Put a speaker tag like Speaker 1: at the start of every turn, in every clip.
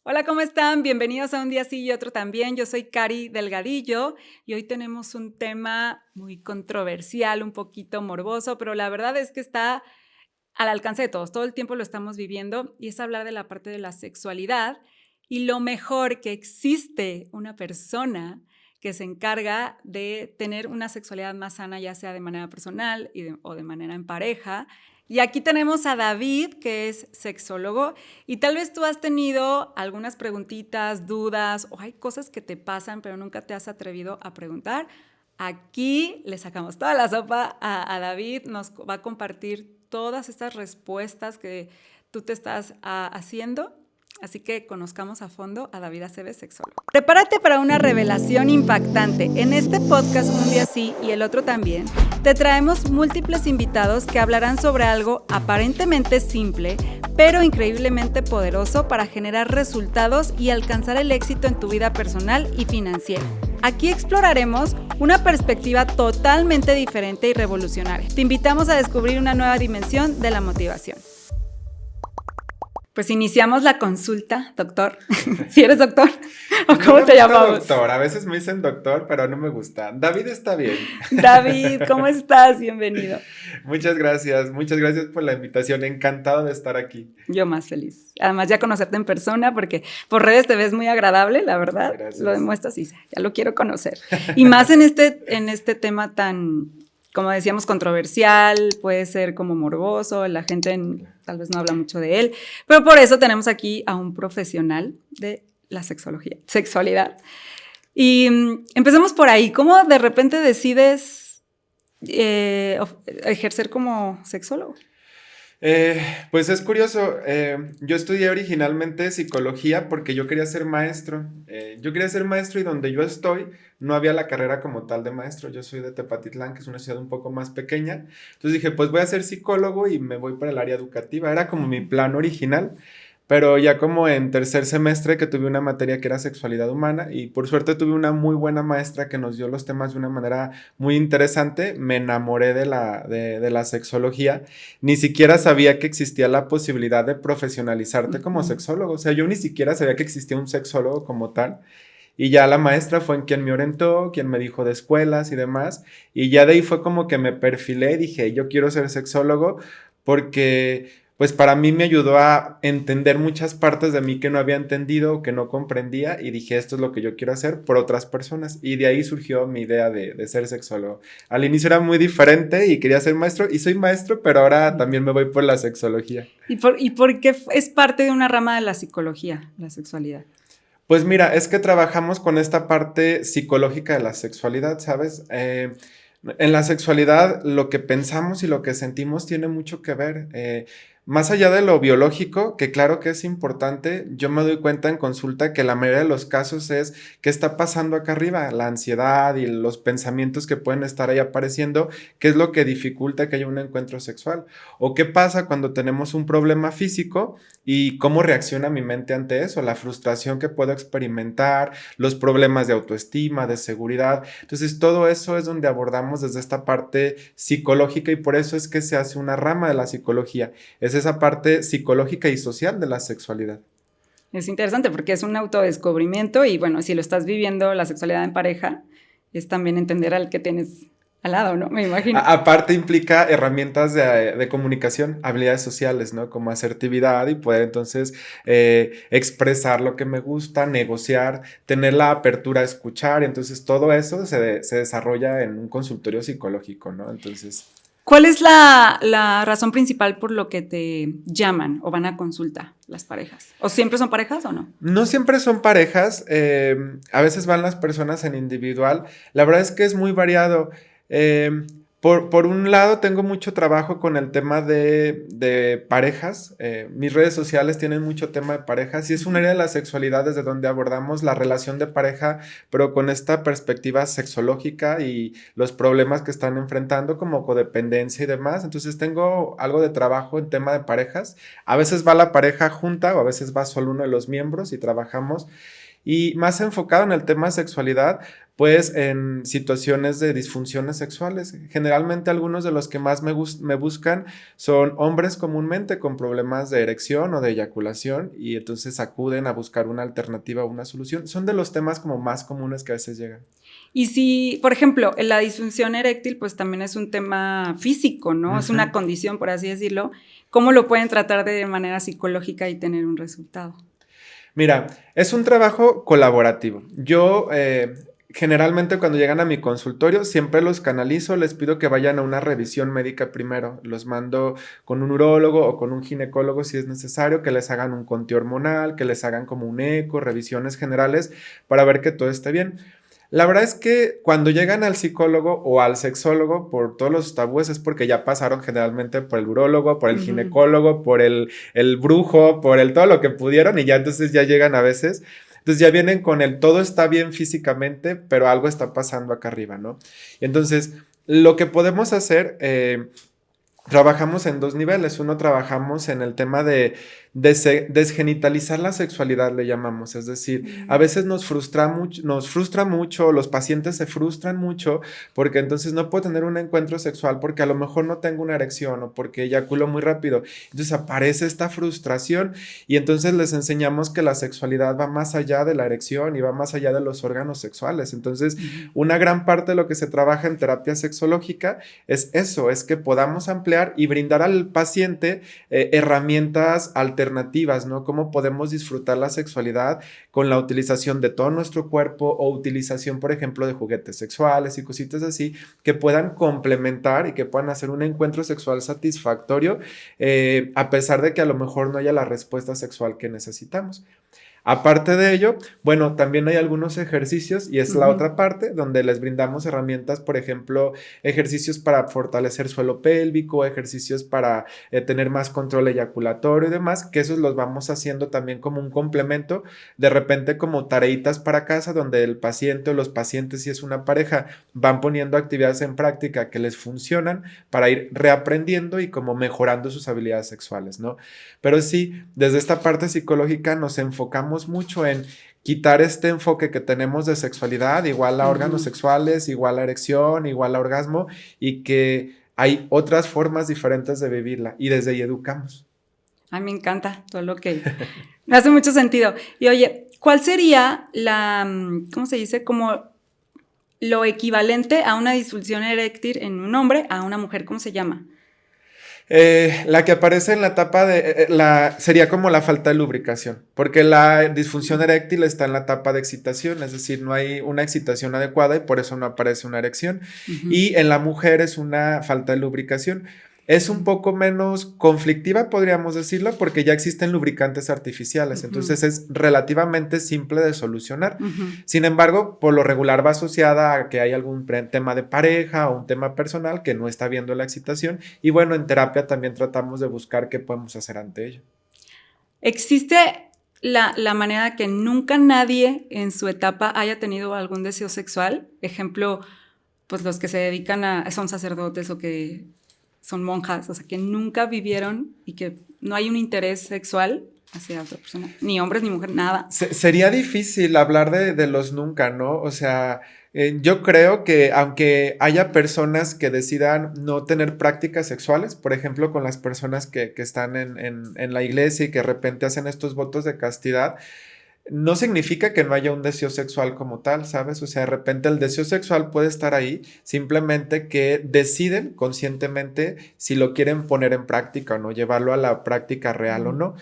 Speaker 1: Hola, ¿cómo están? Bienvenidos a Un Día Sí y Otro También. Yo soy Cari Delgadillo y hoy tenemos un tema muy controversial, un poquito morboso, pero la verdad es que está al alcance de todos. Todo el tiempo lo estamos viviendo y es hablar de la parte de la sexualidad y lo mejor que existe una persona que se encarga de tener una sexualidad más sana, ya sea de manera personal o de manera en pareja. Y aquí tenemos a David, que es sexólogo, y tal vez tú has tenido algunas preguntitas, dudas, o hay cosas que te pasan, pero nunca te has atrevido a preguntar. Aquí le sacamos toda la sopa a David, nos va a compartir todas estas respuestas que tú te estás haciendo. Así que conozcamos a fondo a David Aceves, sexólogo. Prepárate para una revelación impactante. En este podcast, Un Día Sí y el Otro También, te traemos múltiples invitados que hablarán sobre algo aparentemente simple, pero increíblemente poderoso para generar resultados y alcanzar el éxito en tu vida personal y financiera. Aquí exploraremos una perspectiva totalmente diferente y revolucionaria. Te invitamos a descubrir una nueva dimensión de la motivación. Pues iniciamos la consulta, doctor. ¿Si eres doctor? ¿O cómo te llamamos?
Speaker 2: Doctor, a veces me dicen doctor, pero no me gusta. David está bien.
Speaker 1: David, ¿cómo estás? Bienvenido.
Speaker 2: Muchas gracias por la invitación. Encantado de estar aquí.
Speaker 1: Yo más feliz. Además, ya conocerte en persona, porque por redes te ves muy agradable, la verdad.
Speaker 2: Gracias.
Speaker 1: Lo demuestras y ya lo quiero conocer. Y más en este tema tan, como decíamos, controversial, puede ser como morboso, la gente tal vez no habla mucho de él, pero por eso tenemos aquí a un profesional de la sexualidad. Y empecemos por ahí. ¿Cómo de repente decides ejercer como sexólogo?
Speaker 2: Pues es curioso, yo estudié originalmente psicología porque yo quería ser maestro. Yo quería ser maestro y donde yo estoy no había la carrera como tal de maestro. Yo soy de Tepatitlán, que es una ciudad un poco más pequeña. Entonces dije, pues voy a ser psicólogo y me voy para el área educativa. Era como mi plan original. Pero ya como en tercer semestre que tuve una materia que era sexualidad humana y por suerte tuve una muy buena maestra que nos dio los temas de una manera muy interesante, me enamoré de la sexología. Ni siquiera sabía que existía la posibilidad de profesionalizarte como sexólogo. O sea, yo ni siquiera sabía que existía un sexólogo como tal. Y ya la maestra fue en quien me orientó, quien me dijo de escuelas y demás. Y ya de ahí fue como que me perfilé y dije, yo quiero ser sexólogo porque pues para mí me ayudó a entender muchas partes de mí que no había entendido o que no comprendía y dije, esto es lo que yo quiero hacer por otras personas. Y de ahí surgió mi idea de ser sexólogo. Al inicio era muy diferente y quería ser maestro y soy maestro, pero ahora también me voy por la sexología.
Speaker 1: ¿Y por qué es parte de una rama de la psicología, la sexualidad?
Speaker 2: Pues mira, es que trabajamos con esta parte psicológica de la sexualidad, ¿sabes? En la sexualidad lo que pensamos y lo que sentimos tiene mucho que ver. Más allá de lo biológico, que claro que es importante, yo me doy cuenta en consulta que la mayoría de los casos es qué está pasando acá arriba, la ansiedad y los pensamientos que pueden estar ahí apareciendo, qué es lo que dificulta que haya un encuentro sexual, o qué pasa cuando tenemos un problema físico y cómo reacciona mi mente ante eso, la frustración que puedo experimentar, los problemas de autoestima, de seguridad. Entonces todo eso es donde abordamos desde esta parte psicológica y por eso es que se hace una rama de la psicología. Es esa parte psicológica y social de la sexualidad.
Speaker 1: Es interesante porque es un autodescubrimiento y bueno, si lo estás viviendo la sexualidad en pareja, es también entender al que tienes al lado, ¿no? Me imagino.
Speaker 2: Aparte implica herramientas de comunicación, habilidades sociales, ¿no? Como asertividad y poder entonces expresar lo que me gusta, negociar, tener la apertura a escuchar. Entonces todo eso se desarrolla en un consultorio psicológico, ¿no? Entonces...
Speaker 1: ¿Cuál es la razón principal por lo que te llaman o van a consulta las parejas? ¿O siempre son parejas o no?
Speaker 2: No siempre son parejas, a veces van las personas en individual. La verdad es que es muy variado. Eh, por un lado, tengo mucho trabajo con el tema de parejas. Mis redes sociales tienen mucho tema de parejas y es un área de la sexualidad desde donde abordamos la relación de pareja, pero con esta perspectiva sexológica y los problemas que están enfrentando como codependencia y demás. Entonces tengo algo de trabajo en tema de parejas. A veces va la pareja junta o a veces va solo uno de los miembros y trabajamos. y más enfocado en el tema de sexualidad, pues en situaciones de disfunciones sexuales. Generalmente algunos de los que más me buscan son hombres comúnmente con problemas de erección o de eyaculación y entonces acuden a buscar una alternativa o una solución. Son de los temas como más comunes que a veces llegan.
Speaker 1: Y si, por ejemplo, la disfunción eréctil, pues también es un tema físico, ¿no?
Speaker 2: Uh-huh.
Speaker 1: Es una condición, por así decirlo. ¿Cómo lo pueden tratar de manera psicológica y tener un resultado?
Speaker 2: Mira, es un trabajo colaborativo. Yo generalmente cuando llegan a mi consultorio siempre los canalizo, les pido que vayan a una revisión médica primero. Los mando con un urólogo o con un ginecólogo si es necesario, que les hagan un conteo hormonal, que les hagan como un eco, revisiones generales para ver que todo esté bien. La verdad es que cuando llegan al psicólogo o al sexólogo por todos los tabúes es porque ya pasaron generalmente por el urólogo, por el ginecólogo, por el brujo, por el todo lo que pudieron y ya entonces ya llegan a veces. Entonces ya vienen con el todo está bien físicamente, pero algo está pasando acá arriba, ¿no? Y entonces lo que podemos hacer, trabajamos en dos niveles. Uno, trabajamos en el tema de desgenitalizar la sexualidad, le llamamos. Es decir, a veces nos frustra mucho, los pacientes se frustran mucho porque entonces no puedo tener un encuentro sexual porque a lo mejor no tengo una erección o porque eyaculo muy rápido. Entonces aparece esta frustración y entonces les enseñamos que la sexualidad va más allá de la erección y va más allá de los órganos sexuales. Entonces, una gran parte de lo que se trabaja en terapia sexológica es eso, es que podamos ampliar y brindar al paciente herramientas alternativas, ¿no? Cómo podemos disfrutar la sexualidad con la utilización de todo nuestro cuerpo o utilización, por ejemplo, de juguetes sexuales y cositas así que puedan complementar y que puedan hacer un encuentro sexual satisfactorio a pesar de que a lo mejor no haya la respuesta sexual que necesitamos. Aparte de ello, bueno, también hay algunos ejercicios y es la otra parte donde les brindamos herramientas, por ejemplo, ejercicios para fortalecer suelo pélvico, ejercicios para tener más control eyaculatorio y demás, que esos los vamos haciendo también como un complemento, de repente como tareitas para casa donde el paciente o los pacientes, si es una pareja, van poniendo actividades en práctica que les funcionan para ir reaprendiendo y como mejorando sus habilidades sexuales, ¿no? Pero sí, desde esta parte psicológica nos enfocamos mucho en quitar este enfoque que tenemos de sexualidad, igual a órganos sexuales, igual a erección, igual a orgasmo, y que hay otras formas diferentes de vivirla, y desde ahí educamos.
Speaker 1: Ay, me encanta todo lo que me hace mucho sentido. Y oye, ¿cuál sería ¿cómo se dice? Como lo equivalente a una disfunción eréctil en un hombre a una mujer, ¿cómo se llama?
Speaker 2: La que aparece en la etapa de sería como la falta de lubricación, porque la disfunción eréctil está en la etapa de excitación, es decir, no hay una excitación adecuada y por eso no aparece una erección. Y en la mujer es una falta de lubricación. Es un poco menos conflictiva, podríamos decirlo, porque ya existen lubricantes artificiales, entonces es relativamente simple de solucionar. Sin embargo, por lo regular va asociada a que hay algún tema de pareja o un tema personal que no está viendo la excitación y bueno, en terapia también tratamos de buscar qué podemos hacer ante ello.
Speaker 1: ¿Existe la manera que nunca nadie en su etapa haya tenido algún deseo sexual? Ejemplo, pues los que se dedican son sacerdotes o que son monjas, o sea, que nunca vivieron y que no hay un interés sexual hacia otra persona, ni hombres ni mujeres, nada.
Speaker 2: Sería difícil hablar de los nunca, ¿no? O sea, yo creo que aunque haya personas que decidan no tener prácticas sexuales, por ejemplo, con las personas que están en la iglesia y que de repente hacen estos votos de castidad, no significa que no haya un deseo sexual como tal, ¿sabes? O sea, de repente el deseo sexual puede estar ahí, simplemente que deciden conscientemente si lo quieren poner en práctica o no, llevarlo a la práctica real o no.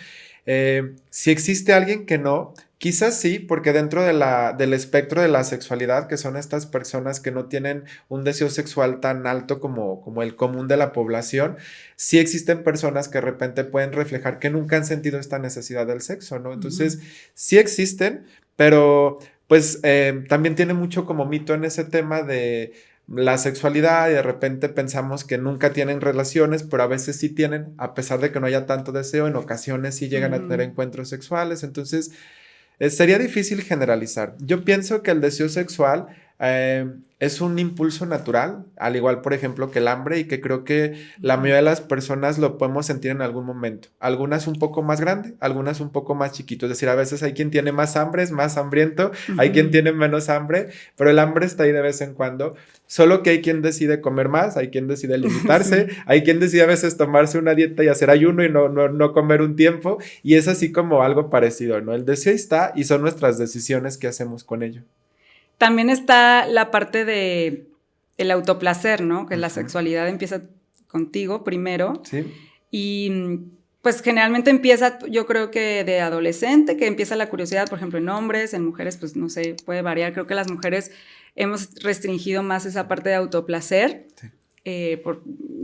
Speaker 2: Si existe alguien que no, quizás sí, porque dentro del espectro de la sexualidad, que son estas personas que no tienen un deseo sexual tan alto como el común de la población, sí existen personas que de repente pueden reflejar que nunca han sentido esta necesidad del sexo, ¿no? Entonces, sí existen, pero pues también tiene mucho como mito en ese tema de la sexualidad y de repente pensamos que nunca tienen relaciones, pero a veces sí tienen, a pesar de que no haya tanto deseo, en ocasiones sí llegan a tener encuentros sexuales, entonces sería difícil generalizar. Yo pienso que el deseo sexual Es un impulso natural, al igual, por ejemplo, que el hambre, y que creo que la mayoría de las personas lo podemos sentir en algún momento. Algunas un poco más grande, algunas un poco más chiquito. Es decir, a veces hay quien tiene más hambre, es más hambriento, hay quien tiene menos hambre, pero el hambre está ahí de vez en cuando. Solo que hay quien decide comer más, hay quien decide limitarse,
Speaker 1: Sí.
Speaker 2: hay quien decide a veces tomarse una dieta y hacer ayuno y no comer un tiempo, y es así como algo parecido, ¿no? El deseo está y son nuestras decisiones que hacemos con ello.
Speaker 1: También está la parte de el autoplacer, ¿no? Que la
Speaker 2: Ujú.
Speaker 1: sexualidad empieza contigo primero
Speaker 2: Sí,
Speaker 1: y pues generalmente empieza, yo creo que de adolescente, que empieza la curiosidad, por ejemplo, en hombres, en mujeres, pues no sé, puede variar. Creo que las mujeres hemos restringido más esa parte de autoplacer.
Speaker 2: sí.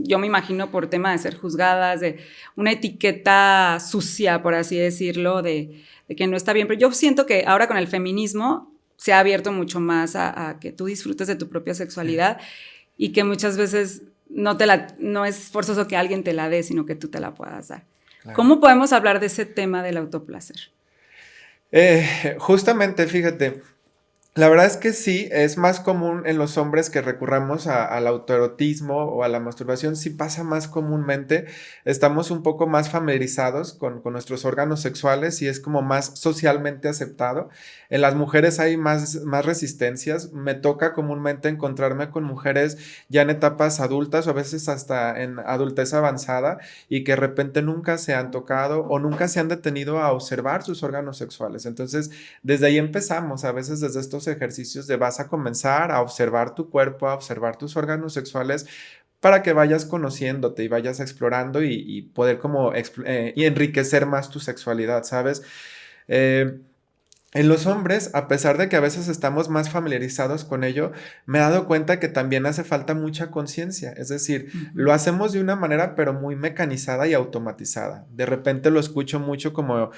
Speaker 1: Yo me imagino por tema de ser juzgadas, de una etiqueta sucia, por así decirlo, de que no está bien. Pero yo siento que ahora con el feminismo se ha abierto mucho más a que tú disfrutes de tu propia sexualidad y que muchas veces no es forzoso que alguien te la dé, sino que tú te la puedas dar.
Speaker 2: Claro.
Speaker 1: ¿Cómo podemos hablar de ese tema del autoplacer?
Speaker 2: Justamente, fíjate, la verdad es que sí, es más común en los hombres que recurramos al autoerotismo o a la masturbación, sí pasa más comúnmente, estamos un poco más familiarizados con nuestros órganos sexuales y es como más socialmente aceptado. En las mujeres hay más resistencias, me toca comúnmente encontrarme con mujeres ya en etapas adultas o a veces hasta en adultez avanzada y que de repente nunca se han tocado o nunca se han detenido a observar sus órganos sexuales. Entonces, desde ahí empezamos, a veces desde estos ejercicios de vas a comenzar a observar tu cuerpo, a observar tus órganos sexuales para que vayas conociéndote y vayas explorando y poder como y enriquecer más tu sexualidad, ¿sabes? Eh, en los hombres, a pesar de que a veces estamos más familiarizados con ello, me he dado cuenta que también hace falta mucha conciencia. Es decir, lo
Speaker 1: Ujú.
Speaker 2: hacemos de una manera pero muy mecanizada y automatizada. De repente lo escucho mucho como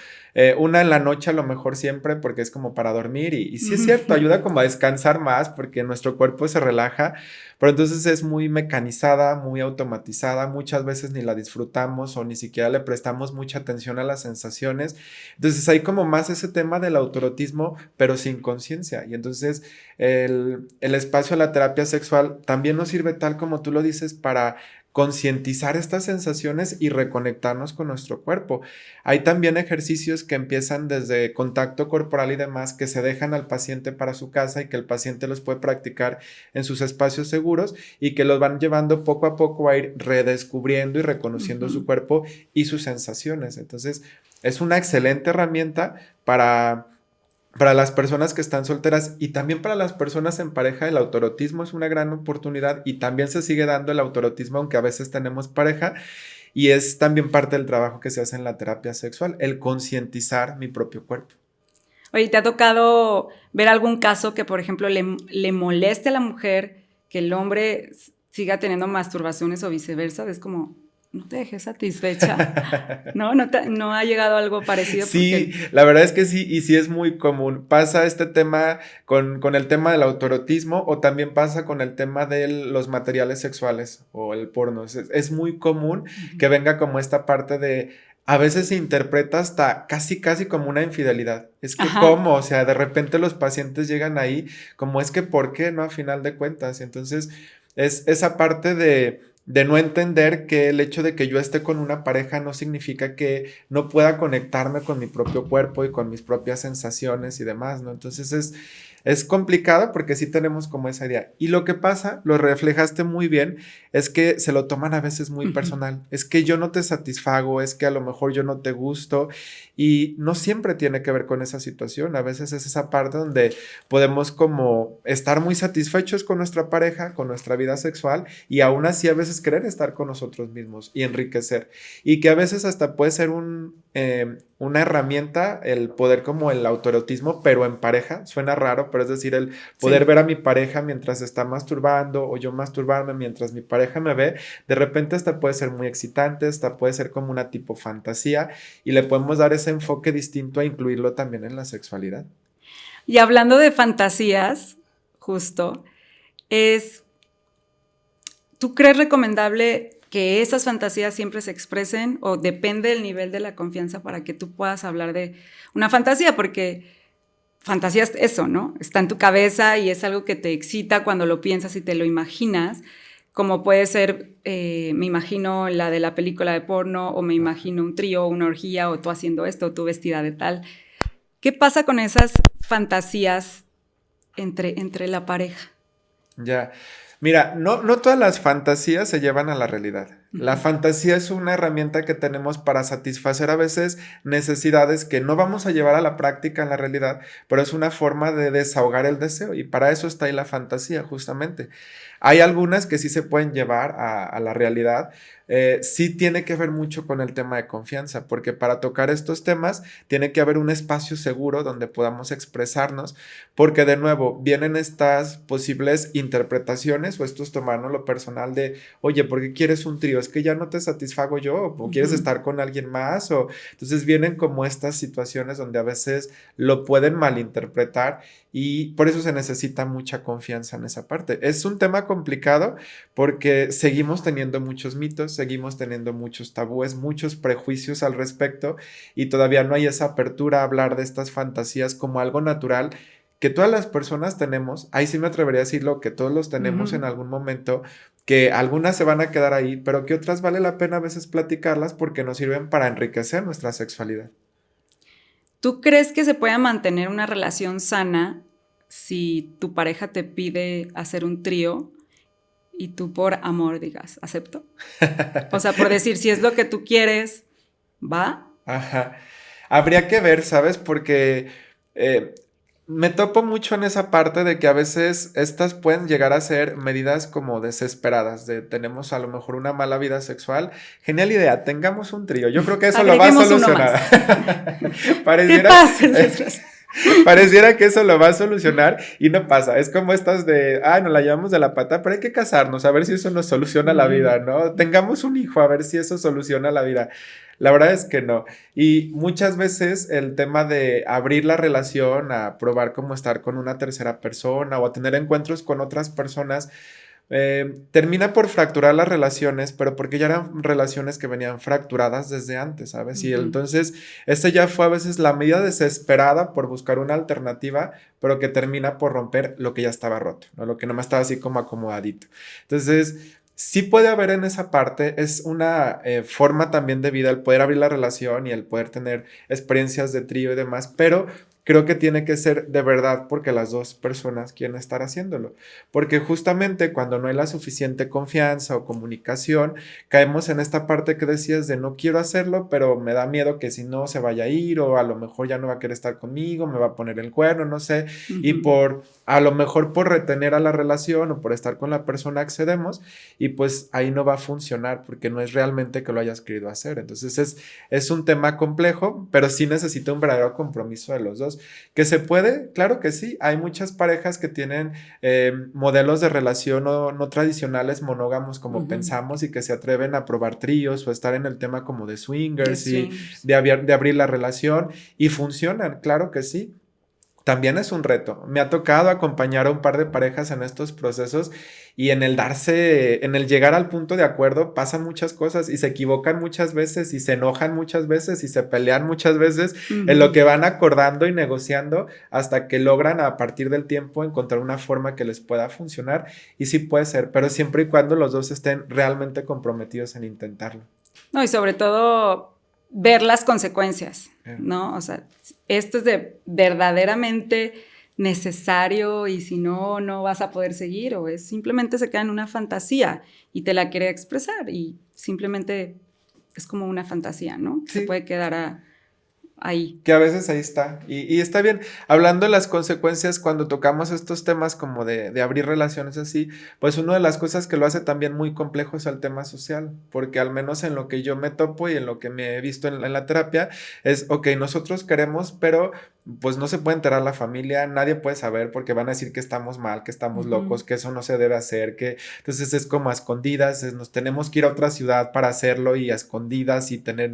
Speaker 2: una en la noche a lo mejor siempre porque es como para dormir y sí es cierto, ayuda como a descansar más porque nuestro cuerpo se relaja, pero entonces es muy mecanizada, muy automatizada. Muchas veces ni la disfrutamos o ni siquiera le prestamos mucha atención a las sensaciones. Entonces hay como más ese tema del autoerotismo, pero sin conciencia. Y entonces el espacio de la terapia sexual también nos sirve tal como tú lo dices para concientizar estas sensaciones y reconectarnos con nuestro cuerpo. Hay también ejercicios que empiezan desde contacto corporal y demás que se dejan al paciente para su casa y que el paciente los puede practicar en sus espacios seguros y que los van llevando poco a poco a ir redescubriendo y reconociendo su
Speaker 1: Ujú.
Speaker 2: cuerpo y sus sensaciones. Entonces, es una excelente herramienta para las personas que están solteras y también para las personas en pareja. El autoerotismo es una gran oportunidad y también se sigue dando el autoerotismo aunque a veces tenemos pareja y es también parte del trabajo que se hace en la terapia sexual, el concientizar mi propio cuerpo.
Speaker 1: Oye, ¿te ha tocado ver algún caso que, por ejemplo, le moleste a la mujer que el hombre siga teniendo masturbaciones o viceversa? Es como, no te dejé satisfecha. No, no ha llegado algo parecido
Speaker 2: Sí,
Speaker 1: porque,
Speaker 2: la verdad es que sí, y sí es muy común. Pasa este tema con el tema del autoerotismo o también pasa con el tema de los materiales sexuales o el porno. Es muy común que venga como esta parte de, a veces se interpreta hasta casi como una infidelidad. Es que,
Speaker 1: ajá,
Speaker 2: ¿cómo? O sea, de repente los pacientes llegan ahí como es que, ¿por qué? ¿No? A final de cuentas. Entonces, es esa parte de no entender que el hecho de que yo esté con una pareja no significa que no pueda conectarme con mi propio cuerpo y con mis propias sensaciones y demás, ¿no? Entonces es complicado porque sí tenemos como esa idea. Y lo que pasa, lo reflejaste muy bien, es que se lo toman a veces muy
Speaker 1: ujú,
Speaker 2: personal. Es que yo no te satisfago, es que a lo mejor yo no te gusto y no siempre tiene que ver con esa situación. A veces es esa parte donde podemos como estar muy satisfechos con nuestra pareja, con nuestra vida sexual y aún así a veces querer estar con nosotros mismos y enriquecer. Y que a veces hasta puede ser una herramienta el poder como el autoerotismo, pero en pareja. Suena raro, pero es decir, el poder
Speaker 1: sí.
Speaker 2: ver a mi pareja mientras está masturbando o yo masturbarme mientras mi pareja me ve, de repente hasta puede ser muy excitante, hasta puede ser como una tipo fantasía y le podemos dar ese enfoque distinto a incluirlo también en la sexualidad.
Speaker 1: Y hablando de fantasías, justo, es, ¿tú crees recomendable que esas fantasías siempre se expresen o depende del nivel de la confianza para que tú puedas hablar de una fantasía? Porque fantasías, eso, ¿no? Está en tu cabeza y es algo que te excita cuando lo piensas y te lo imaginas, como puede ser, me imagino la de la película de porno, o me imagino un trío, una orgía, o tú haciendo esto, o tú vestida de tal. ¿Qué pasa con esas fantasías entre la pareja?
Speaker 2: Ya. Mira, no todas las fantasías se llevan a la realidad. La
Speaker 1: Ujú.
Speaker 2: fantasía es una herramienta que tenemos para satisfacer a veces necesidades que no vamos a llevar a la práctica en la realidad, pero es una forma de desahogar el deseo y para eso está ahí la fantasía, justamente. Hay algunas que sí se pueden llevar a la realidad. Sí tiene que ver mucho con el tema de confianza, porque para tocar estos temas tiene que haber un espacio seguro donde podamos expresarnos, porque de nuevo vienen estas posibles interpretaciones o estos tomarnos lo personal de, oye, ¿por qué quieres un trío? ¿Es que ya no te satisfago yo? ¿O quieres
Speaker 1: Ujú.
Speaker 2: estar con alguien más? O entonces vienen como estas situaciones donde a veces lo pueden malinterpretar y por eso se necesita mucha confianza en esa parte. Es un tema complicado porque seguimos teniendo muchos mitos, seguimos teniendo muchos tabúes, muchos prejuicios al respecto y todavía no hay esa apertura a hablar de estas fantasías como algo natural que todas las personas tenemos. Ahí sí me atrevería a decirlo, que todos los tenemos en
Speaker 1: Ujú.
Speaker 2: algún momento, que algunas se van a quedar ahí, pero que otras vale la pena a veces platicarlas porque nos sirven para enriquecer nuestra sexualidad.
Speaker 1: ¿Tú crees que se pueda mantener una relación sana si tu pareja te pide hacer un trío y tú por amor digas, acepto? O sea, por decir, si es lo que tú quieres, ¿va?
Speaker 2: Ajá. Habría que ver, ¿sabes? Porque eh, me topo mucho en esa parte de que a veces estas pueden llegar a ser medidas como desesperadas, de tenemos a lo mejor una mala vida sexual. Genial idea, tengamos un trío. Yo creo que eso lo va a
Speaker 1: Agreguemos uno
Speaker 2: solucionar.
Speaker 1: más. ¿Qué
Speaker 2: Pareciera,
Speaker 1: pasa?
Speaker 2: pareciera que eso lo va a solucionar y no pasa. Es como estas de, ay, nos la llevamos de la pata, pero hay que casarnos, a ver si eso nos soluciona la vida, ¿no? Tengamos un hijo, a ver si eso soluciona la vida. La verdad es que no. Y muchas veces el tema de abrir la relación a probar cómo estar con una tercera persona o a tener encuentros con otras personas termina por fracturar las relaciones, pero porque ya eran relaciones que venían fracturadas desde antes, ¿sabes? Y
Speaker 1: Ujú.
Speaker 2: entonces, este ya fue a veces la medida desesperada por buscar una alternativa, pero que termina por romper lo que ya estaba roto, ¿no? Lo que no me estaba así como acomodadito. Entonces, sí puede haber en esa parte, es una forma también de vida el poder abrir la relación y el poder tener experiencias de trío y demás, pero creo que tiene que ser de verdad porque las dos personas quieren estar haciéndolo. Porque justamente cuando no hay la suficiente confianza o comunicación, caemos en esta parte que decías de no quiero hacerlo, pero me da miedo que si no se vaya a ir o a lo mejor ya no va a querer estar conmigo, me va a poner el cuerno, no sé. Y
Speaker 1: Ujú.
Speaker 2: por, a lo mejor por retener a la relación o por estar con la persona accedemos y pues ahí no va a funcionar porque no es realmente que lo hayas querido hacer. Entonces es un tema complejo, pero sí necesita un verdadero compromiso de los dos. ¿Que se puede? Claro que sí. Hay muchas parejas que tienen modelos de relación no tradicionales monógamos como
Speaker 1: Ujú.
Speaker 2: pensamos y que se atreven a probar tríos o estar en el tema como de
Speaker 1: De
Speaker 2: swingers y
Speaker 1: swingers.
Speaker 2: de abrir la relación y funcionan, claro que sí. También es un reto. Me ha tocado acompañar a un par de parejas en estos procesos y en el darse, en el llegar al punto de acuerdo pasan muchas cosas y se equivocan muchas veces y se enojan muchas veces y se pelean muchas veces en lo
Speaker 1: Ujú.
Speaker 2: que van acordando y negociando hasta que logran a partir del tiempo encontrar una forma que les pueda funcionar y sí puede ser, pero siempre y cuando los dos estén realmente comprometidos en intentarlo.
Speaker 1: No, y sobre todo ver las consecuencias,
Speaker 2: Eh,
Speaker 1: ¿no? O sea, esto es de verdaderamente necesario y si no, no vas a poder seguir o es simplemente se queda en una fantasía y te la quiere expresar y simplemente es como una fantasía, ¿no? Se
Speaker 2: Sí,
Speaker 1: puede quedar ahí.
Speaker 2: que a veces ahí está. Y está bien. Hablando de las consecuencias cuando tocamos estos temas como de abrir relaciones así, pues una de las cosas que lo hace también muy complejo es el tema social, porque al menos en lo que yo me topo y en lo que me he visto en la terapia es, ok, nosotros queremos, pero pues no se puede enterar la familia, nadie puede saber porque van a decir que estamos mal, que estamos
Speaker 1: Ujú.
Speaker 2: locos, que eso no se debe hacer, que entonces es como a escondidas, nos tenemos que ir a otra ciudad para hacerlo y a escondidas y tener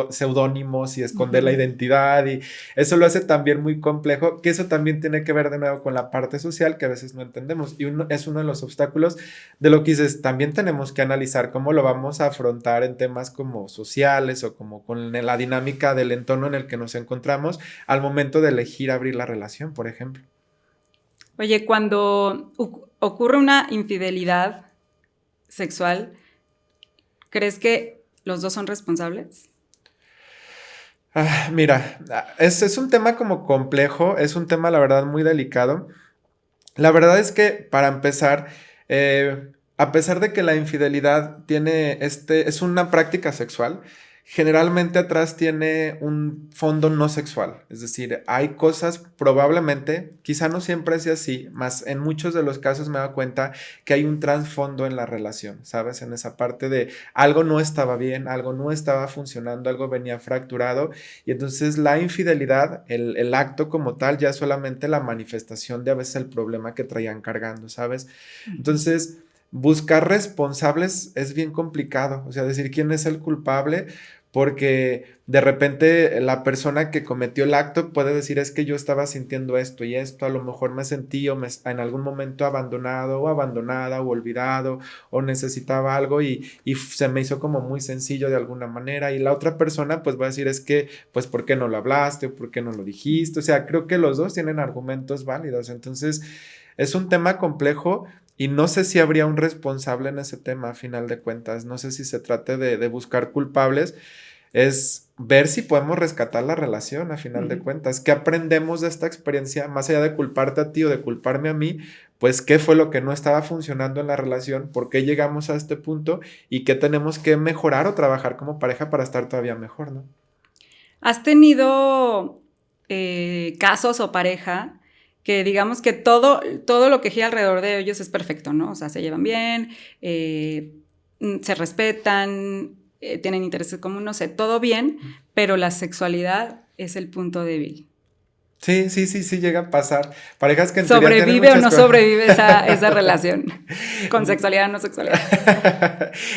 Speaker 2: seudónimos y esconder la
Speaker 1: Ujú.
Speaker 2: identidad y eso lo hace también muy complejo, que eso también tiene que ver de nuevo con la parte social que a veces no entendemos y es uno de los obstáculos de lo que dices, también tenemos que analizar cómo lo vamos a afrontar en temas como sociales o como con la dinámica del entorno en el que nos encontramos al momento momento de elegir abrir la relación, por ejemplo.
Speaker 1: Oye, cuando ocurre una infidelidad sexual, ¿crees que los dos son responsables?
Speaker 2: Mira, es un tema como complejo, es un tema, la verdad, muy delicado. La verdad es que, para empezar, a pesar de que la infidelidad es una práctica sexual, generalmente atrás tiene un fondo no sexual. Es decir, hay cosas probablemente, quizá no siempre sea así, más en muchos de los casos me he dado cuenta que hay un trasfondo en la relación, ¿sabes? En esa parte de algo no estaba bien, algo no estaba funcionando, algo venía fracturado y entonces la infidelidad, el acto como tal, ya es solamente la manifestación de a veces el problema que traían cargando, ¿sabes? Entonces, buscar responsables es bien complicado, o sea, decir quién es el culpable, porque de repente la persona que cometió el acto puede decir es que yo estaba sintiendo esto y esto, a lo mejor me sentí en algún momento abandonado o abandonada o olvidado o necesitaba algo y se me hizo como muy sencillo de alguna manera y la otra persona pues va a decir es que pues ¿por qué no lo hablaste o por qué no lo dijiste? O sea, creo que los dos tienen argumentos válidos, entonces es un tema complejo. Y no sé si habría un responsable en ese tema, a final de cuentas. No sé si se trate de buscar culpables. Es ver si podemos rescatar la relación, a final de cuentas. ¿Qué aprendemos de esta experiencia? Más allá de culparte a ti o de culparme a mí, pues qué fue lo que no estaba funcionando en la relación, por qué llegamos a este punto y qué tenemos que mejorar o trabajar como pareja para estar todavía mejor, ¿no?
Speaker 1: ¿Has tenido casos o pareja que digamos que todo lo que gira alrededor de ellos es perfecto, ¿no? O sea, se llevan bien, se respetan, tienen intereses comunes, no sé, todo bien, pero la sexualidad es el punto débil?
Speaker 2: Sí, llega a pasar. Parejas que en teoría tienen
Speaker 1: ¿Sobrevive o
Speaker 2: muchas
Speaker 1: no
Speaker 2: cosas.
Speaker 1: sobrevive esa relación? Con sexualidad o no sexualidad.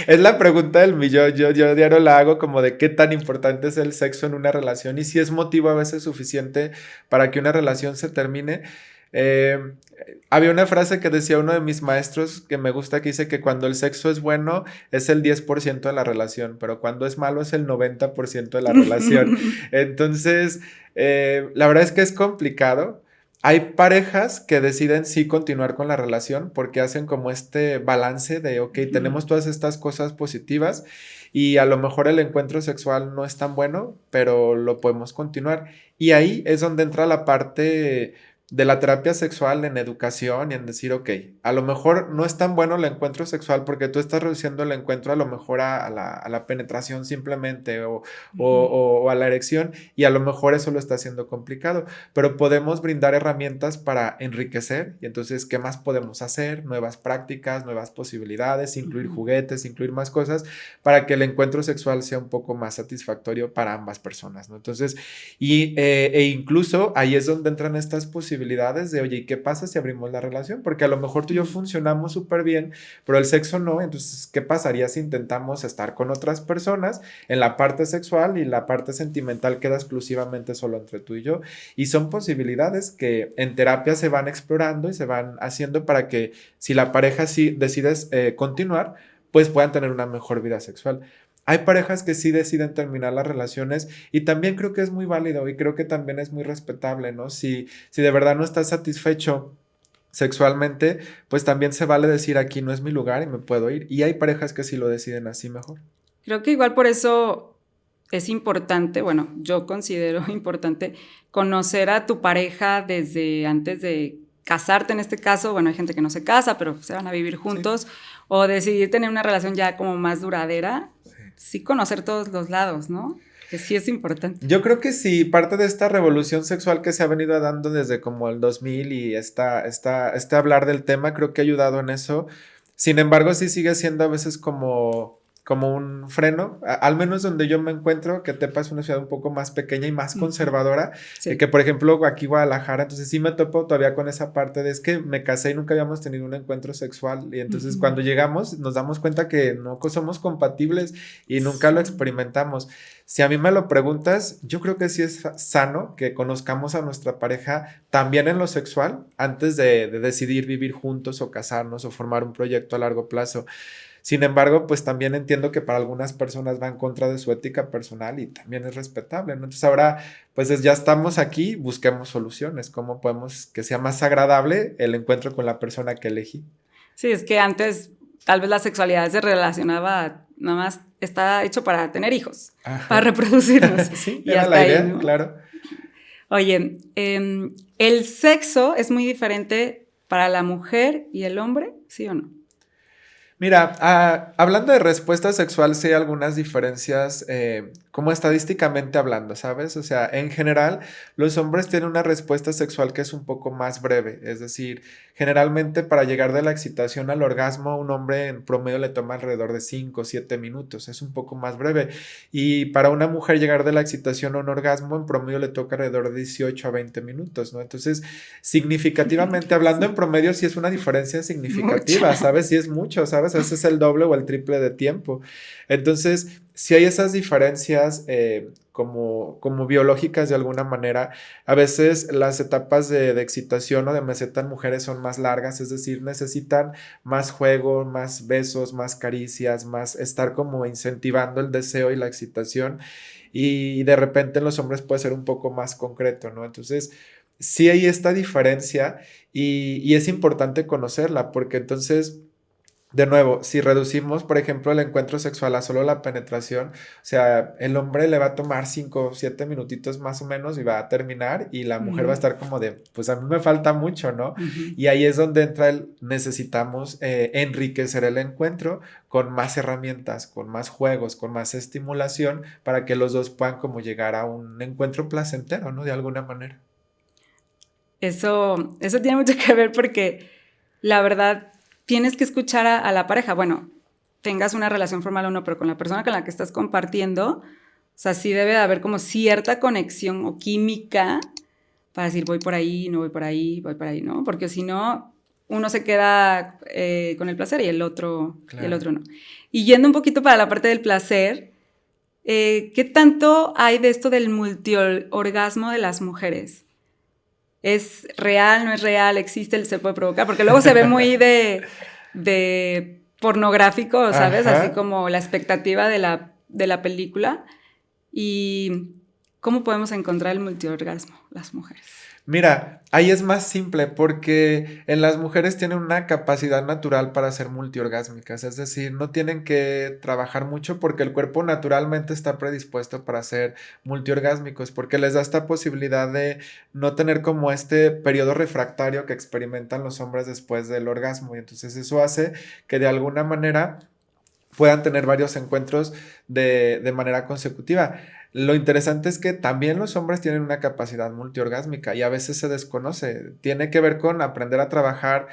Speaker 2: Es la pregunta del millón. Yo diario la hago como de qué tan importante es el sexo en una relación y si es motivo a veces suficiente para que una relación se termine. Eh, Había una frase que decía uno de mis maestros que me gusta que dice que cuando el sexo es bueno es el 10% de la relación, pero cuando es malo es el 90% de la relación. Entonces, la verdad es que es complicado. Hay parejas que deciden sí continuar con la relación porque hacen como este balance de, ok, tenemos todas estas cosas positivas y a lo mejor el encuentro sexual no es tan bueno, pero lo podemos continuar. Y ahí es donde entra la parte de la terapia sexual en educación y en decir, ok, a lo mejor no es tan bueno el encuentro sexual porque tú estás reduciendo el encuentro a lo mejor a la penetración simplemente o a la erección y a lo mejor eso lo está haciendo complicado, pero podemos brindar herramientas para enriquecer y entonces, ¿qué más podemos hacer? Nuevas prácticas, nuevas posibilidades, incluir juguetes, incluir más cosas para que el encuentro sexual sea un poco más satisfactorio para ambas personas, ¿no? Entonces, e incluso ahí es donde entran estas posibilidades de, oye, ¿y qué pasa si abrimos la relación? Porque a lo mejor tú y yo funcionamos súper bien, pero el sexo no, entonces, ¿qué pasaría si intentamos estar con otras personas en la parte sexual y la parte sentimental queda exclusivamente solo entre tú y yo? Y son posibilidades que en terapia se van explorando y se van haciendo para que si la pareja sí decides continuar, pues puedan tener una mejor vida sexual. Hay parejas que sí deciden terminar las relaciones y también creo que es muy válido y creo que también es muy respetable, ¿no? Si de verdad no estás satisfecho sexualmente, pues también se vale decir aquí no es mi lugar y me puedo ir. Y hay parejas que sí lo deciden así mejor.
Speaker 1: Creo que igual por eso es importante, bueno, yo considero importante conocer a tu pareja desde antes de casarte en este caso. Bueno, hay gente que no se casa, pero se van a vivir juntos, sí, o decidir tener una relación ya como más duradera. Sí, conocer todos los lados, ¿no? Que sí es importante.
Speaker 2: Yo creo que sí, parte de esta revolución sexual que se ha venido dando desde como el 2000 y este hablar del tema creo que ha ayudado en eso. Sin embargo, sí sigue siendo a veces como un freno, al menos donde yo me encuentro, que Tepa es una ciudad un poco más pequeña y más conservadora, sí, que por ejemplo aquí Guadalajara, entonces sí me topo todavía con esa parte de es que me casé y nunca habíamos tenido un encuentro sexual y entonces cuando llegamos nos damos cuenta que no somos compatibles y nunca lo experimentamos. Si a mí me lo preguntas, yo creo que sí es sano que conozcamos a nuestra pareja también en lo sexual antes de decidir vivir juntos o casarnos o formar un proyecto a largo plazo. Sin embargo, pues también entiendo que para algunas personas va en contra de su ética personal y también es respetable, ¿no? Entonces ahora, pues ya estamos aquí, busquemos soluciones, cómo podemos que sea más agradable el encuentro con la persona que elegí.
Speaker 1: Sí, es que antes tal vez la sexualidad se relacionaba, nada más está hecho para tener hijos, para
Speaker 2: Ajá.
Speaker 1: reproducirnos
Speaker 2: Sí,
Speaker 1: y
Speaker 2: era
Speaker 1: hasta
Speaker 2: la
Speaker 1: ahí,
Speaker 2: idea,
Speaker 1: ¿no?
Speaker 2: claro.
Speaker 1: Oye, ¿el sexo es muy diferente para la mujer y el hombre? ¿Sí o no?
Speaker 2: Mira, hablando de respuesta sexual, sí hay algunas diferencias, como estadísticamente hablando, ¿sabes? O sea, en general, los hombres tienen una respuesta sexual que es un poco más breve, es decir, generalmente para llegar de la excitación al orgasmo, un hombre en promedio le toma alrededor de 5 o 7 minutos, es un poco más breve. Y para una mujer llegar de la excitación a un orgasmo, en promedio le toca alrededor de 18 a 20 minutos, ¿no? Entonces, significativamente hablando, en promedio sí es una diferencia significativa,
Speaker 1: Mucha.
Speaker 2: ¿sabes? Sí es mucho, ¿sabes? A veces es el doble o el triple de tiempo. Entonces, si hay esas diferencias como biológicas de alguna manera, a veces las etapas de excitación o de meseta en mujeres son más largas, es decir, necesitan más juego, más besos, más caricias, más estar como incentivando el deseo y la excitación y de repente en los hombres puede ser un poco más concreto, ¿no? Entonces, sí hay esta diferencia y es importante conocerla porque entonces de nuevo, si reducimos, por ejemplo, el encuentro sexual a solo la penetración, o sea, el hombre le va a tomar 5 o 7 minutitos más o menos y va a terminar y la mujer va a
Speaker 1: Ujú,
Speaker 2: estar como de, pues a mí me falta mucho, ¿no?
Speaker 1: ujú.
Speaker 2: Y ahí es donde entra necesitamos enriquecer el encuentro con más herramientas, con más juegos, con más estimulación para que los dos puedan como llegar a un encuentro placentero, ¿no? De alguna manera.
Speaker 1: Eso tiene mucho que ver porque la verdad tienes que escuchar a la pareja. Bueno, tengas una relación formal o no, pero con la persona con la que estás compartiendo, o sea, sí debe de haber como cierta conexión o química para decir voy por ahí, no voy por ahí, voy por ahí, ¿no? Porque si no, uno se queda con el placer y el
Speaker 2: Claro.
Speaker 1: otro no. Y yendo un poquito para la parte del placer, ¿qué tanto hay de esto del multiorgasmo de las mujeres? ¿Es real, no es real, existe, se puede provocar? Porque luego se ve muy de pornográfico, ¿sabes? Así
Speaker 2: Ajá.
Speaker 1: como la expectativa de la película. ¿Y cómo podemos encontrar el multiorgasmo, las mujeres?
Speaker 2: Mira, ahí es más simple porque en las mujeres tienen una capacidad natural para ser multiorgásmicas, es decir, no tienen que trabajar mucho porque el cuerpo naturalmente está predispuesto para ser multiorgásmicos, porque les da esta posibilidad de no tener como este periodo refractario que experimentan los hombres después del orgasmo y entonces eso hace que de alguna manera puedan tener varios encuentros de manera consecutiva. Lo interesante es que también los hombres tienen una capacidad multiorgásmica y a veces se desconoce. Tiene que ver con aprender a trabajar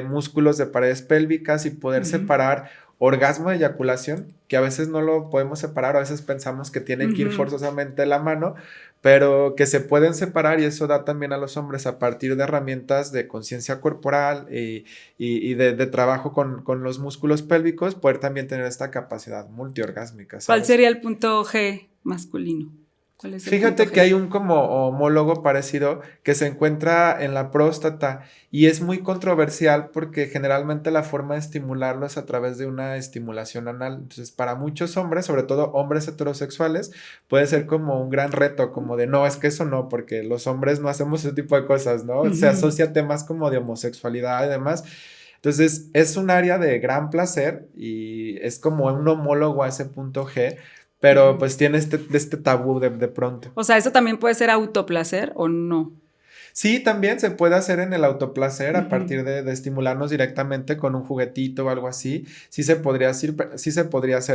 Speaker 2: músculos de paredes pélvicas y poder
Speaker 1: Ujú,
Speaker 2: separar orgasmo de eyaculación, que a veces no lo podemos separar, a veces pensamos que tienen que ir
Speaker 1: ujú.
Speaker 2: forzosamente de la mano, pero que se pueden separar y eso da también a los hombres a partir de herramientas de conciencia corporal y de trabajo con los músculos pélvicos, poder también tener esta capacidad multiorgásmica,
Speaker 1: ¿Cuál
Speaker 2: ¿sabes?
Speaker 1: sería el punto G masculino? ¿Cuál es el punto
Speaker 2: Fíjate que
Speaker 1: G?
Speaker 2: hay un como homólogo parecido que se encuentra en la próstata y es muy controversial porque generalmente la forma de estimularlo es a través de una estimulación anal. Entonces, para muchos hombres, sobre todo hombres heterosexuales, puede ser como un gran reto, como de no, es que eso no, porque los hombres no hacemos ese tipo de cosas, ¿no? Se
Speaker 1: Ujú.
Speaker 2: asocia a temas como de homosexualidad y demás. Entonces, es un área de gran placer y es como un homólogo a ese punto G, pero
Speaker 1: Ujú.
Speaker 2: pues tiene este tabú de pronto.
Speaker 1: O sea, ¿eso también puede ser autoplacer o no?
Speaker 2: Sí, también se puede hacer en el autoplacer a
Speaker 1: Ujú.
Speaker 2: partir de estimularnos directamente con un juguetito o algo así. Sí se podría hacer,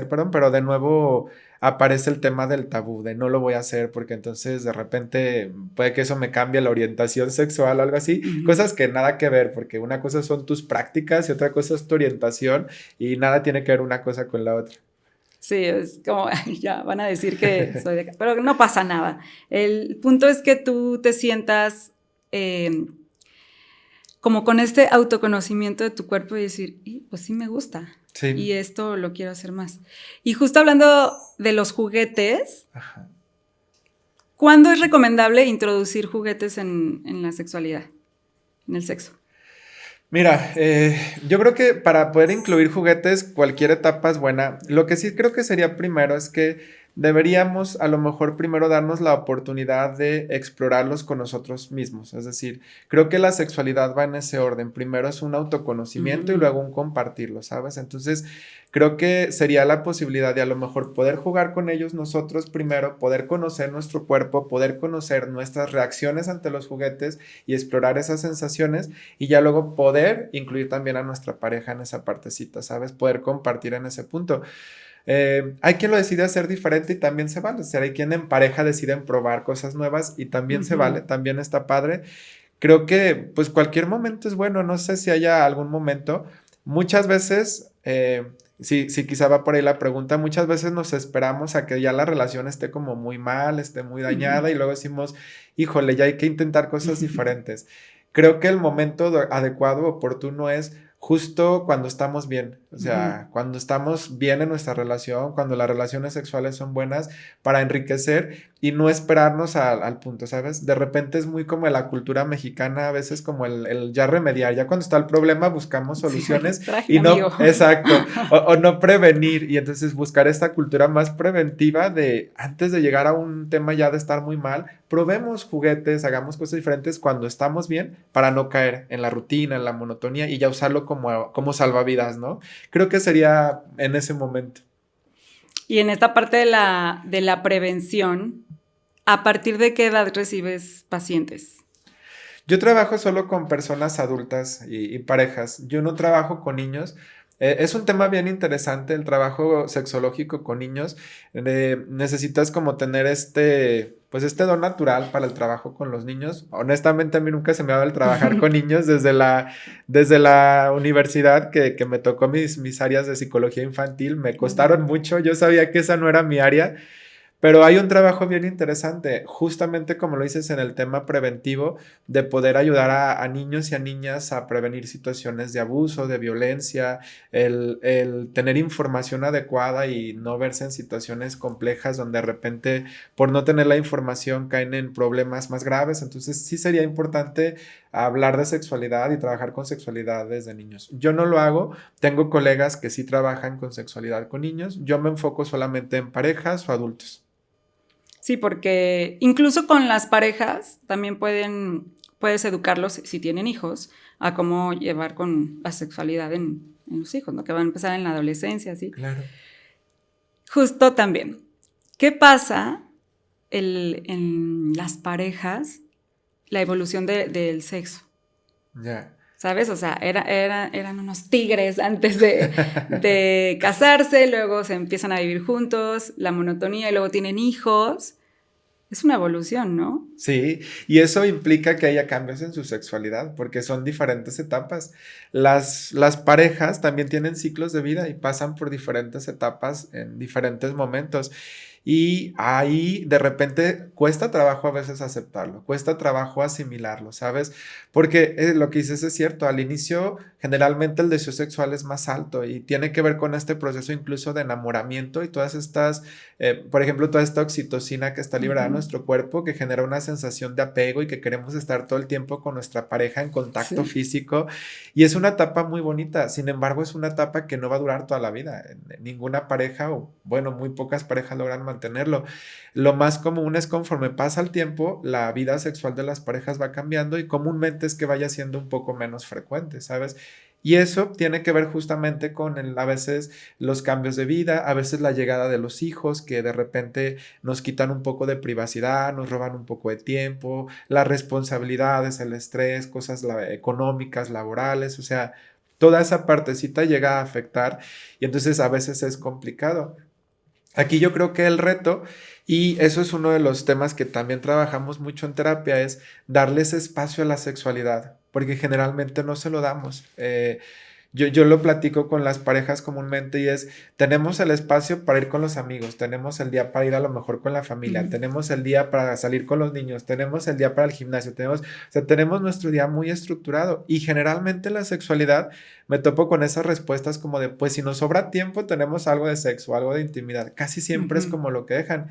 Speaker 2: perdón, pero de nuevo aparece el tema del tabú, de no lo voy a hacer porque entonces de repente puede que eso me cambie la orientación sexual o algo así.
Speaker 1: Ujú.
Speaker 2: Cosas que nada que ver, porque una cosa son tus prácticas y otra cosa es tu orientación y nada tiene que ver una cosa con la otra.
Speaker 1: Sí, es como, ay, ya van a decir que soy de acá, pero no pasa nada. El punto es que tú te sientas eh, como con este autoconocimiento de tu cuerpo y decir, pues sí me gusta
Speaker 2: Sí.
Speaker 1: y esto lo quiero hacer más. Y justo hablando de los juguetes,
Speaker 2: Ajá.
Speaker 1: ¿cuándo es recomendable introducir juguetes en la sexualidad, en el sexo?
Speaker 2: Mira, yo creo que para poder incluir juguetes, cualquier etapa es buena. Lo que sí creo que sería primero es que deberíamos a lo mejor primero darnos la oportunidad de explorarlos con nosotros mismos. Es decir, creo que la sexualidad va en ese orden. Primero es un autoconocimiento y
Speaker 1: Mm.
Speaker 2: luego un compartirlo, ¿sabes? Entonces, creo que sería la posibilidad de a lo mejor poder jugar con ellos nosotros primero, poder conocer nuestro cuerpo, poder conocer nuestras reacciones ante los juguetes y explorar esas sensaciones y ya luego poder incluir también a nuestra pareja en esa partecita, ¿sabes? Poder compartir en ese punto. Hay quien lo decide hacer diferente y también se vale. O sea, hay quien en pareja deciden probar cosas nuevas y también se vale,
Speaker 1: Ujú.
Speaker 2: también está padre. Creo que pues cualquier momento es bueno, no sé si haya algún momento. Muchas veces, sí, quizá va por ahí la pregunta, muchas veces nos esperamos a que ya la relación esté como muy mal, esté muy
Speaker 1: Ujú.
Speaker 2: dañada y luego decimos, híjole, ya hay que intentar cosas diferentes. Creo que el momento adecuado, oportuno es justo cuando estamos bien, o
Speaker 1: Ujú.
Speaker 2: sea, cuando estamos bien en nuestra relación, cuando las relaciones sexuales son buenas para enriquecer y no esperarnos al punto, ¿sabes? De repente es muy como la cultura mexicana, a veces como el ya remediar, ya cuando está el problema buscamos
Speaker 1: Sí,
Speaker 2: soluciones
Speaker 1: traje
Speaker 2: y
Speaker 1: amigo.
Speaker 2: no, exacto, o no prevenir y entonces buscar esta cultura más preventiva de antes de llegar a un tema ya de estar muy mal, probemos juguetes, hagamos cosas diferentes cuando estamos bien para no caer en la rutina, en la monotonía y ya usarlo como salvavidas, ¿no? Creo que sería en ese momento.
Speaker 1: Y en esta parte de la prevención, ¿a partir de qué edad recibes pacientes?
Speaker 2: Yo trabajo solo con personas adultas y parejas. Yo no trabajo con niños. Es un tema bien interesante el trabajo sexológico con niños. Necesitas como tener pues este don natural para el trabajo con los niños. Honestamente, a mí nunca se me ha dado el trabajar con niños desde la universidad que me tocó mis áreas de psicología infantil. Me costaron
Speaker 1: Ujú.
Speaker 2: mucho. Yo sabía que esa no era mi área. Pero hay un trabajo bien interesante, justamente como lo dices en el tema preventivo, de poder ayudar a niños y a niñas a prevenir situaciones de abuso, de violencia, el tener información adecuada y no verse en situaciones complejas donde de repente por no tener la información caen en problemas más graves. Entonces sí sería importante hablar de sexualidad y trabajar con sexualidad desde niños. Yo no lo hago, tengo colegas que sí trabajan con sexualidad con niños, yo me enfoco solamente en parejas o adultos.
Speaker 1: Sí, porque incluso con las parejas también puedes educarlos si tienen hijos a cómo llevar con la sexualidad en los hijos, ¿no? Que van a empezar en la adolescencia, así.
Speaker 2: Claro.
Speaker 1: Justo también. ¿Qué pasa en las parejas, la evolución del sexo?
Speaker 2: Ya.
Speaker 1: ¿Sabes? O sea, eran unos tigres antes de casarse, luego se empiezan a vivir juntos, la monotonía y luego tienen hijos. Es una evolución, ¿no?
Speaker 2: Sí, y eso implica que haya cambios en su sexualidad, porque son diferentes etapas. Las parejas también tienen ciclos de vida y pasan por diferentes etapas en diferentes momentos. Y ahí de repente cuesta trabajo a veces aceptarlo, cuesta trabajo asimilarlo, ¿sabes? Porque lo que dices es cierto, al inicio generalmente el deseo sexual es más alto y tiene que ver con este proceso incluso de enamoramiento y todas estas por ejemplo, toda esta oxitocina que está liberada en
Speaker 1: Ujú.
Speaker 2: nuestro cuerpo, que genera una sensación de apego y que queremos estar todo el tiempo con nuestra pareja en contacto
Speaker 1: Sí.
Speaker 2: físico. Y es una etapa muy bonita, sin embargo, es una etapa que no va a durar toda la vida. Ninguna pareja, o bueno, muy pocas parejas logran mantenerlo. Lo más común es conforme pasa el tiempo, la vida sexual de las parejas va cambiando y comúnmente es que vaya siendo un poco menos frecuente, ¿sabes? Y eso tiene que ver justamente con a veces los cambios de vida, a veces la llegada de los hijos que de repente nos quitan un poco de privacidad, nos roban un poco de tiempo, las responsabilidades, el estrés, cosas económicas, laborales, o sea, toda esa partecita llega a afectar y entonces a veces es complicado. Aquí yo creo que el reto, y eso es uno de los temas que también trabajamos mucho en terapia, es darles espacio a la sexualidad, porque generalmente no se lo damos. Yo lo platico con las parejas comúnmente y es, tenemos el espacio para ir con los amigos, tenemos el día para ir a lo mejor con la familia,
Speaker 1: Ujú.
Speaker 2: tenemos el día para salir con los niños, tenemos el día para el gimnasio, o sea, tenemos nuestro día muy estructurado y generalmente la sexualidad me topo con esas respuestas como de, pues si nos sobra tiempo tenemos algo de sexo, algo de intimidad, casi siempre es
Speaker 1: Ujú.
Speaker 2: como lo que dejan.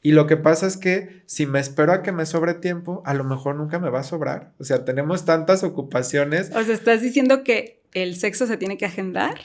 Speaker 2: Y lo que pasa es que si me espero a que me sobre tiempo, a lo mejor nunca me va a sobrar. O sea, tenemos tantas ocupaciones.
Speaker 1: O sea, ¿estás diciendo que el sexo se tiene que agendar?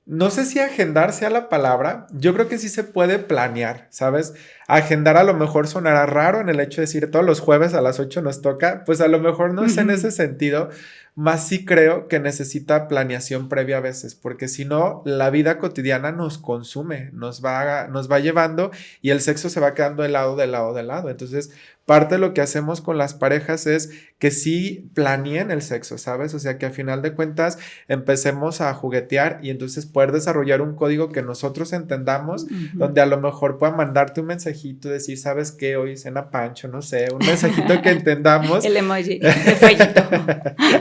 Speaker 2: No sé si agendar sea la palabra, yo creo que sí se puede planear, ¿sabes? Agendar a lo mejor sonará raro en el hecho de decir todos los jueves a las 8 nos toca, pues a lo mejor no es en ese sentido, más sí creo que necesita planeación previa a veces, porque si no, la vida cotidiana nos consume, nos va llevando y el sexo se va quedando de lado, de lado, de lado. Entonces, parte de lo que hacemos con las parejas es que sí planeen el sexo, ¿sabes? O sea, que a final de cuentas empecemos a juguetear y entonces poder desarrollar un código que nosotros entendamos, donde a lo mejor pueda mandarte un mensajito, decir, ¿sabes qué? Hoy cena Pancho, no sé, un mensajito que entendamos.
Speaker 1: El emoji de fueguito.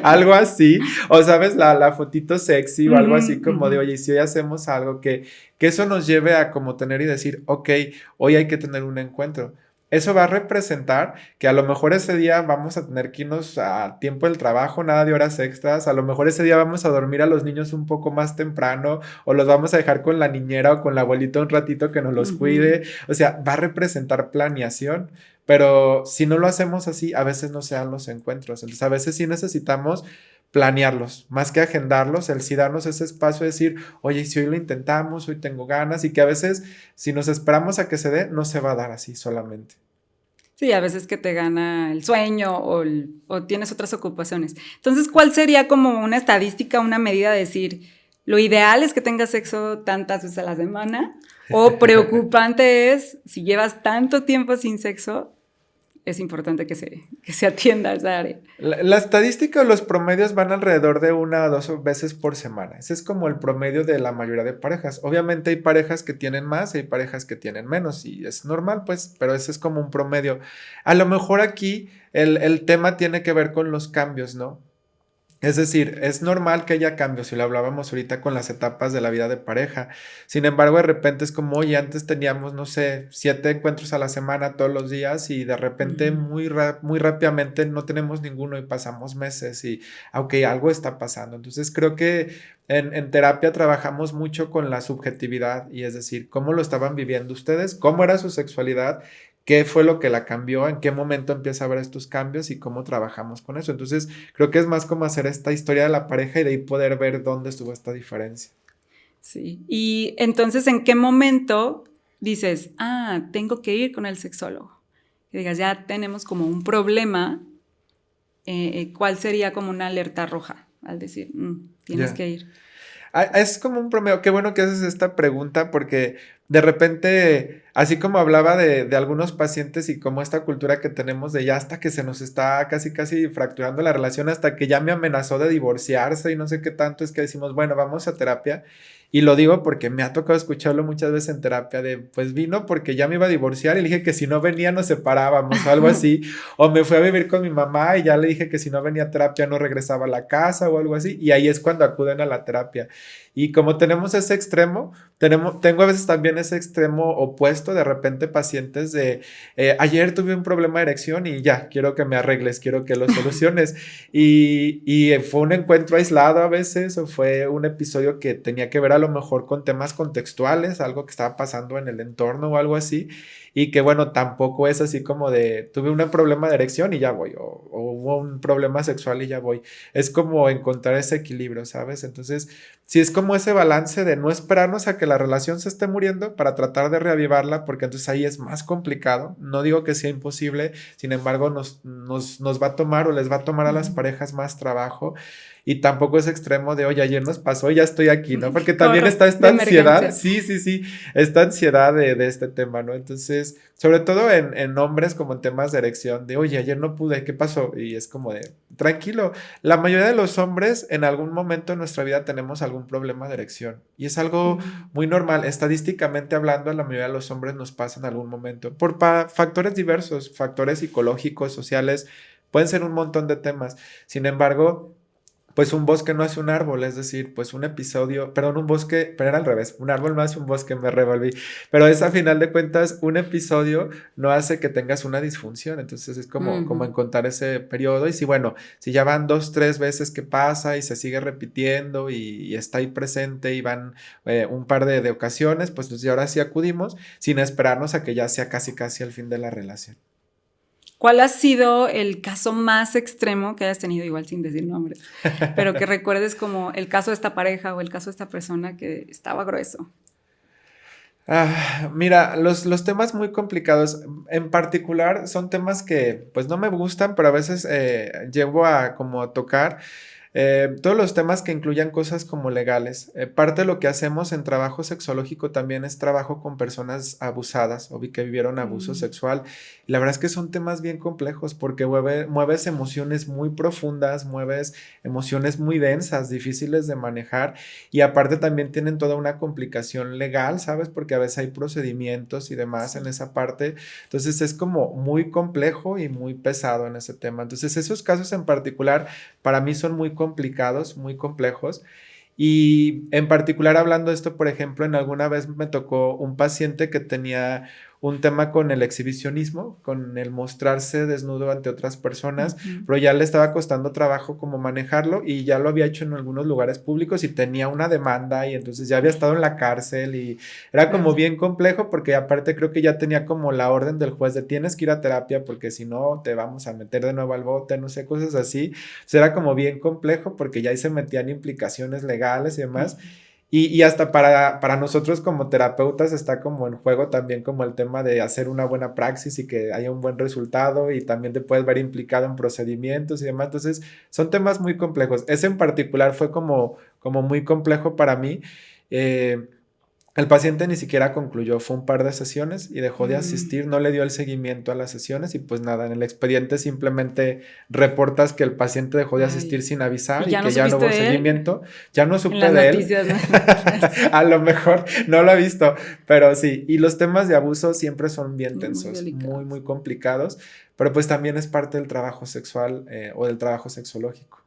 Speaker 2: Algo así, o sabes, la fotito sexy o algo así como de, oye, si hoy hacemos algo que eso nos lleve a como tener y decir, ok, hoy hay que tener un encuentro. Eso va a representar que a lo mejor ese día vamos a tener que irnos a tiempo del trabajo, nada de horas extras, a lo mejor ese día vamos a dormir a los niños un poco más temprano o los vamos a dejar con la niñera o con la abuelita un ratito que nos los cuide, o sea, va a representar planeación, pero si no lo hacemos así, a veces no se dan los encuentros, entonces a veces sí necesitamos planearlos, más que agendarlos, el sí darnos ese espacio de decir, oye, si hoy lo intentamos, hoy tengo ganas, y que a veces si nos esperamos a que se dé, no se va a dar así solamente.
Speaker 1: Sí, a veces que te gana el sueño o tienes otras ocupaciones. Entonces, ¿cuál sería como una estadística, una medida de decir, lo ideal es que tengas sexo tantas veces a la semana? O preocupante es, si llevas tanto tiempo sin sexo, es importante que se atienda esa área.
Speaker 2: La estadística o los promedios van alrededor de 1 a 2 veces por semana. Ese es como el promedio de la mayoría de parejas. Obviamente hay parejas que tienen más, hay parejas que tienen menos y es normal, pues, pero ese es como un promedio. A lo mejor aquí el tema tiene que ver con los cambios, ¿no? Es decir, es normal que haya cambios, si lo hablábamos ahorita con las etapas de la vida de pareja. Sin embargo, de repente es como, oye, antes teníamos, no sé, 7 encuentros a la semana todos los días y de repente muy rápidamente no tenemos ninguno y pasamos meses y aunque algo está pasando. Entonces creo que en terapia trabajamos mucho con la subjetividad y es decir, cómo lo estaban viviendo ustedes, cómo era su sexualidad, qué fue lo que la cambió, en qué momento empieza a haber estos cambios y cómo trabajamos con eso. Entonces, creo que es más como hacer esta historia de la pareja y de ahí poder ver dónde estuvo esta diferencia.
Speaker 1: Sí, y entonces, ¿en qué momento dices, tengo que ir con el sexólogo? Que digas, ya tenemos como un problema, ¿cuál sería como una alerta roja al decir, tienes que ir?
Speaker 2: Es como un promedio. Qué bueno que haces esta pregunta porque de repente, así como hablaba de algunos pacientes y como esta cultura que tenemos de ya hasta que se nos está casi fracturando la relación, hasta que ya me amenazó de divorciarse y no sé qué tanto, es que decimos, bueno, vamos a terapia. Y lo digo porque me ha tocado escucharlo muchas veces en terapia de, pues vino porque ya me iba a divorciar y le dije que si no venía nos separábamos o algo así. O me fui a vivir con mi mamá y ya le dije que si no venía a terapia no regresaba a la casa o algo así. Y ahí es cuando acuden a la terapia. Y como tenemos ese extremo, tengo a veces también ese extremo opuesto, de repente pacientes de, ayer tuve un problema de erección y ya, quiero que me arregles, quiero que lo soluciones. Y fue un encuentro aislado a veces o fue un episodio que tenía que ver a lo mejor con temas contextuales, algo que estaba pasando en el entorno o algo así. Y que bueno, tampoco es así como de, tuve un problema de erección y ya voy, o hubo un problema sexual y ya voy. Es como encontrar ese equilibrio, ¿sabes? Entonces, sí es como ese balance de no esperarnos a que la relación se esté muriendo para tratar de reavivarla, porque entonces ahí es más complicado. No digo que sea imposible, sin embargo, nos va a tomar o les va a tomar a las parejas más trabajo. Y tampoco es extremo de, oye, ayer nos pasó, ya estoy aquí, ¿no? Porque también está esta ansiedad, sí, esta ansiedad de este tema, ¿no? Entonces, sobre todo en hombres como en temas de erección, de, oye, ayer no pude, ¿qué pasó? Y es como de, tranquilo, la mayoría de los hombres en algún momento en nuestra vida tenemos algún problema de erección y es algo muy normal, estadísticamente hablando, a la mayoría de los hombres nos pasa en algún momento, por factores diversos, factores psicológicos, sociales, pueden ser un montón de temas, sin embargo, pues un bosque no hace un árbol, es decir, pues un episodio, perdón, un bosque, pero era al revés, un árbol no hace un bosque, me revolví, pero es a final de cuentas, un episodio no hace que tengas una disfunción, entonces es como encontrar ese periodo, y si bueno, si ya van 2, 3 veces que pasa y se sigue repitiendo y está ahí presente y van un par de ocasiones, pues ya ahora sí acudimos sin esperarnos a que ya sea casi casi el fin de la relación.
Speaker 1: ¿Cuál ha sido el caso más extremo que hayas tenido, igual sin decir nombres, pero que recuerdes como el caso de esta pareja o el caso de esta persona que estaba grueso?
Speaker 2: Mira, los temas muy complicados, en particular, son temas que pues no me gustan, pero a veces llevo a como tocar todos los temas que incluyan cosas como legales. Parte de lo que hacemos en trabajo sexológico también es trabajo con personas abusadas o que vivieron abuso sexual. Y la verdad es que son temas bien complejos porque mueves emociones muy profundas, mueves emociones muy densas, difíciles de manejar, y aparte también tienen toda una complicación legal, ¿sabes? Porque a veces hay procedimientos y demás en esa parte. Entonces es como muy complejo y muy pesado en ese tema. Entonces esos casos en particular para mí son muy complicados, muy complejos. Y en particular hablando de esto, por ejemplo, en alguna vez me tocó un paciente que tenía un tema con el exhibicionismo, con el mostrarse desnudo ante otras personas, pero ya le estaba costando trabajo como manejarlo y ya lo había hecho en algunos lugares públicos y tenía una demanda y entonces ya había estado en la cárcel y era como bien complejo porque aparte creo que ya tenía como la orden del juez de tienes que ir a terapia porque si no te vamos a meter de nuevo al bote, no sé, cosas así. Entonces era como bien complejo porque ya ahí se metían implicaciones legales y demás. Y hasta para nosotros como terapeutas está como en juego también como el tema de hacer una buena praxis y que haya un buen resultado y también te puedes ver implicado en procedimientos y demás. Entonces son temas muy complejos. Ese en particular fue como muy complejo para mí. El paciente ni siquiera concluyó, fue un par de sesiones y dejó de asistir, no le dio el seguimiento a las sesiones y pues nada, en el expediente simplemente reportas que el paciente dejó de asistir sin avisar y que ya no hubo seguimiento. Ya no supe de él.
Speaker 1: ¿No?
Speaker 2: A lo mejor no lo he visto, pero sí. Y los temas de abuso siempre son bien tensos, muy, muy complicados, pero pues también es parte del trabajo sexual o del trabajo sexológico.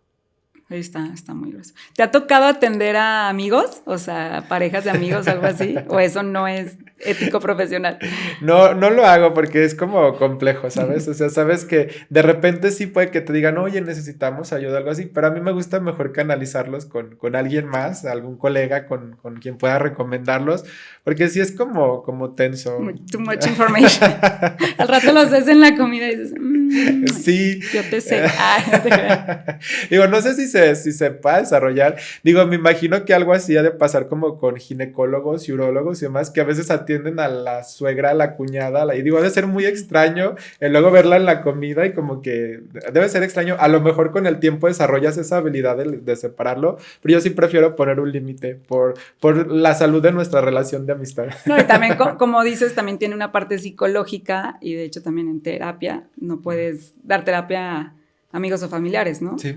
Speaker 1: Ahí está muy grueso. ¿Te ha tocado atender a amigos? O sea, parejas de amigos, algo así. ¿O eso no es ético profesional?
Speaker 2: No, no lo hago porque es como complejo, ¿sabes? O sea, sabes que de repente sí puede que te digan, oye, necesitamos ayuda, algo así, pero a mí me gusta mejor canalizarlos con alguien más, algún colega con quien pueda recomendarlos, porque sí es como tenso.
Speaker 1: Too much information. Al rato los ves en la comida y dices,
Speaker 2: sí.
Speaker 1: Yo te sé.
Speaker 2: Digo, no sé si se puede desarrollar. Digo, me imagino que algo así ha de pasar como con ginecólogos y urólogos y demás, que a veces atienden a la suegra, a la cuñada, y digo, ha de ser muy extraño el luego verla en la comida y como que debe ser extraño. A lo mejor con el tiempo desarrollas esa habilidad de separarlo, pero yo sí prefiero poner un límite por la salud de nuestra relación de amistad.
Speaker 1: No, y también, como dices, también tiene una parte psicológica y de hecho también en terapia no puedes dar terapia a amigos o familiares, ¿no?
Speaker 2: Sí.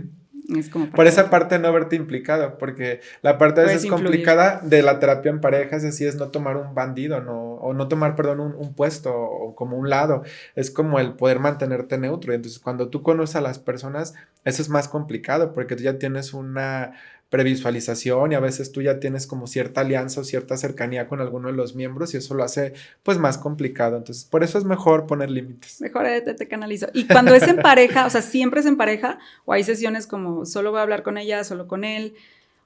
Speaker 1: Es como
Speaker 2: por esa parte no verte implicado, porque la parte a veces complicada de la terapia en parejas así es no tomar un bandido, o no tomar, perdón, un puesto o como un lado, es como el poder mantenerte neutro, y entonces cuando tú conoces a las personas, eso es más complicado, porque tú ya tienes una previsualización y a veces tú ya tienes como cierta alianza o cierta cercanía con alguno de los miembros y eso lo hace pues más complicado, entonces por eso es mejor poner límites.
Speaker 1: Mejor te canalizo. Y cuando es en pareja, o sea, siempre es en pareja o hay sesiones como solo voy a hablar con ella, solo con él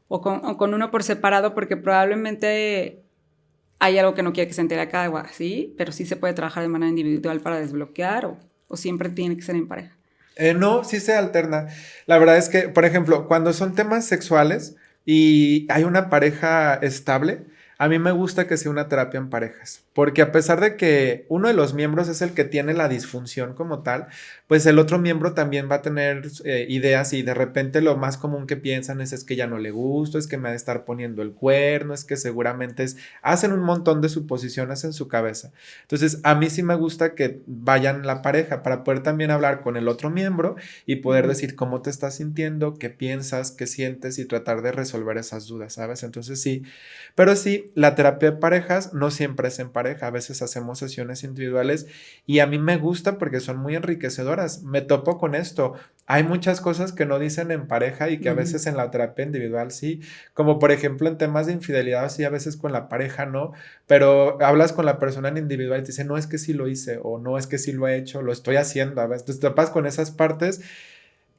Speaker 1: o con uno por separado porque probablemente hay algo que no quiere que se entere acá, ¿sí? Pero sí se puede trabajar de manera individual para desbloquear o siempre tiene que ser en pareja.
Speaker 2: No, sí se alterna. La verdad es que, por ejemplo, cuando son temas sexuales y hay una pareja estable, a mí me gusta que sea una terapia en parejas, porque a pesar de que uno de los miembros es el que tiene la disfunción como tal, pues el otro miembro también va a tener ideas y de repente lo más común que piensan es que ya no le gusto, es que me ha de estar poniendo el cuerno, es que seguramente hacen un montón de suposiciones en su cabeza. Entonces, a mí sí me gusta que vayan la pareja para poder también hablar con el otro miembro y poder decir cómo te estás sintiendo, qué piensas, qué sientes y tratar de resolver esas dudas, ¿sabes? Entonces sí, pero sí, Y la terapia de parejas no siempre es en pareja, a veces hacemos sesiones individuales y a mí me gusta porque son muy enriquecedoras. Me topo con esto. Hay muchas cosas que no dicen en pareja y que a veces en la terapia individual sí, como por ejemplo en temas de infidelidad, sí, a veces con la pareja no, pero hablas con la persona en individual y te dice, no, es que sí lo hice o no, es que sí lo he hecho, lo estoy haciendo. A veces te topas con esas partes.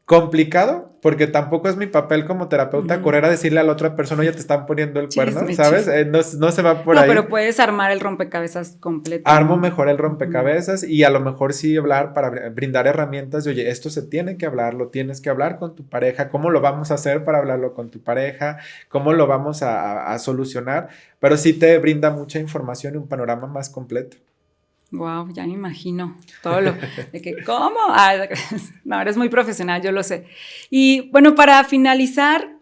Speaker 2: Complicado, porque tampoco es mi papel como terapeuta correr a decirle a la otra persona, oye, te están poniendo el cuerno, ¿sabes? No se va por ahí.
Speaker 1: No, pero puedes armar el rompecabezas completo.
Speaker 2: Armo mejor el rompecabezas y a lo mejor sí hablar para brindar herramientas de, oye, esto se tiene que hablar, lo tienes que hablar con tu pareja, ¿cómo lo vamos a hacer para hablarlo con tu pareja? ¿Cómo lo vamos a solucionar? Pero sí te brinda mucha información y un panorama más completo.
Speaker 1: Wow, ya me imagino todo lo de que, ¿cómo? No, eres muy profesional, yo lo sé. Y bueno, para finalizar,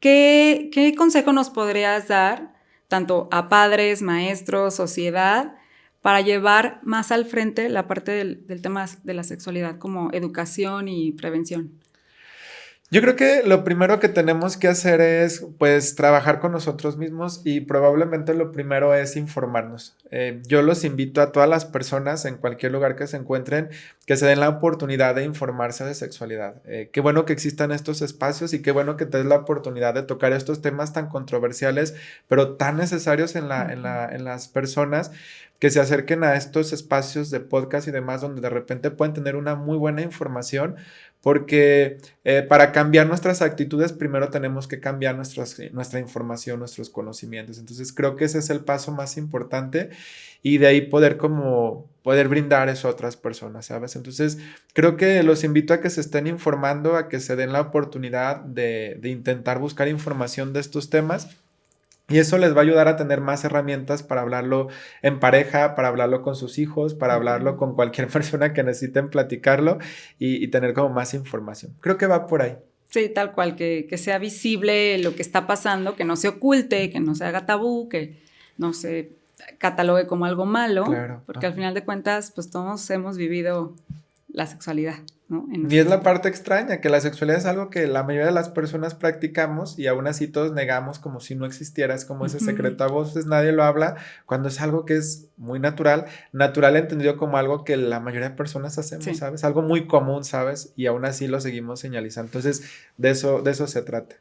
Speaker 1: ¿qué consejo nos podrías dar, tanto a padres, maestros, sociedad, para llevar más al frente la parte del tema de la sexualidad como educación y prevención?
Speaker 2: Yo creo que lo primero que tenemos que hacer es, pues, trabajar con nosotros mismos y probablemente lo primero es informarnos. Yo los invito a todas las personas en cualquier lugar que se encuentren que se den la oportunidad de informarse de sexualidad. Qué bueno que existan estos espacios y qué bueno que te des la oportunidad de tocar estos temas tan controversiales, pero tan necesarios en las personas, que se acerquen a estos espacios de podcast y demás donde de repente pueden tener una muy buena información, porque para cambiar nuestras actitudes primero tenemos que cambiar nuestra información, nuestros conocimientos. Entonces creo que ese es el paso más importante y de ahí poder brindar eso a otras personas, ¿sabes? Entonces creo que los invito a que se estén informando, a que se den la oportunidad de intentar buscar información de estos temas. Y eso les va a ayudar a tener más herramientas para hablarlo en pareja, para hablarlo con sus hijos, para hablarlo con cualquier persona que necesiten platicarlo y tener como más información. Creo que va por ahí.
Speaker 1: Sí, tal cual, que sea visible lo que está pasando, que no se oculte, que no se haga tabú, que no se catalogue como algo malo, claro, porque al final de cuentas, pues todos hemos vivido la sexualidad, ¿no?
Speaker 2: Y es la parte extraña, que la sexualidad es algo que la mayoría de las personas practicamos y aún así todos negamos como si no existiera, es como ese secreto a voces, nadie lo habla, cuando es algo que es muy natural entendido como algo que la mayoría de personas hacemos, sí, ¿sabes? Algo muy común, ¿sabes? Y aún así lo seguimos señalizando, entonces de eso se trata.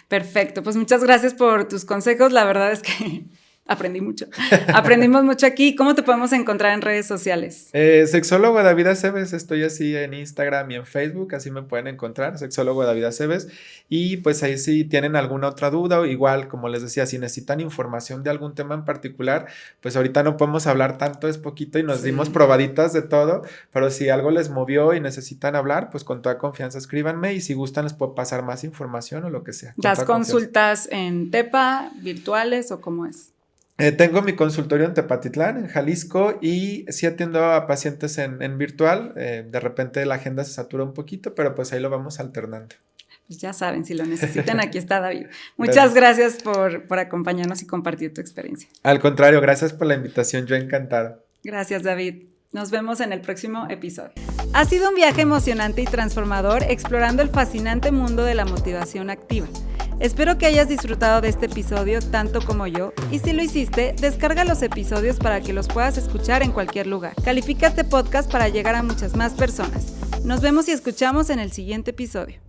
Speaker 1: Perfecto, pues muchas gracias por tus consejos, la verdad es que aprendí mucho. Aprendimos mucho aquí. ¿Cómo te podemos encontrar en redes sociales?
Speaker 2: Sexólogo David Aceves, estoy así en Instagram y en Facebook, así me pueden encontrar, Sexólogo David Aceves. Y pues ahí si tienen alguna otra duda, o igual, como les decía, si necesitan información de algún tema en particular, pues ahorita no podemos hablar tanto, es poquito y nos dimos probaditas de todo, pero si algo les movió y necesitan hablar, pues con toda confianza escríbanme y si gustan les puedo pasar más información o lo que sea.
Speaker 1: ¿Das consultas en Tepa, virtuales o cómo es?
Speaker 2: Tengo mi consultorio en Tepatitlán, en Jalisco, y sí atiendo a pacientes en virtual. De repente la agenda se satura un poquito, pero pues ahí lo vamos alternando.
Speaker 1: Pues ya saben, si lo necesitan, aquí está David. Muchas gracias por acompañarnos y compartir tu experiencia.
Speaker 2: Al contrario, gracias por la invitación, yo encantado.
Speaker 1: Gracias, David. Nos vemos en el próximo episodio. Ha sido un viaje emocionante y transformador explorando el fascinante mundo de la motivación activa. Espero que hayas disfrutado de este episodio tanto como yo, y si lo hiciste, descarga los episodios para que los puedas escuchar en cualquier lugar. Califica este podcast para llegar a muchas más personas. Nos vemos y escuchamos en el siguiente episodio.